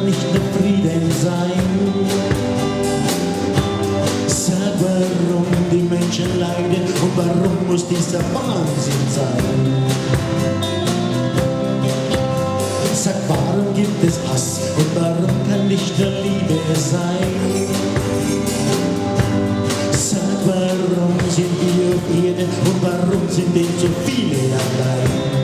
nicht der Frieden sein? Sag, warum die Menschen leiden und warum muss dieser Wahnsinn sein? Sag, warum gibt es Hass und warum kann nicht der Liebe sein? Sag, warum sind wir auf Erden und warum sind denn so viele allein?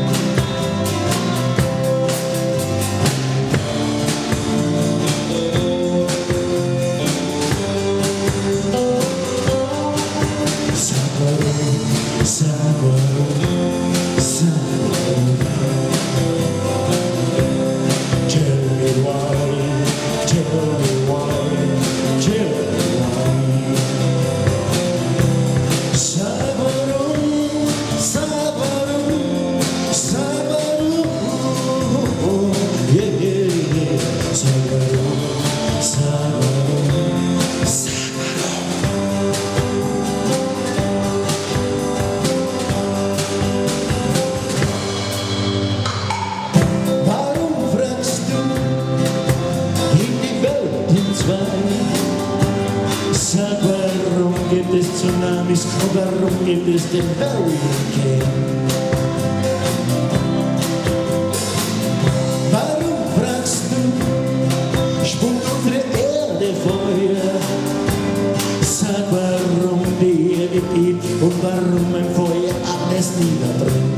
Sag, warum gibt es Tsunamis und warum gibt es den Hurricane? Warum fragst du, spuckt unsere Erde Feuer? Sag, warum die Erde bebt und warum ein Feuer alles niederbringt?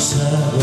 Sabor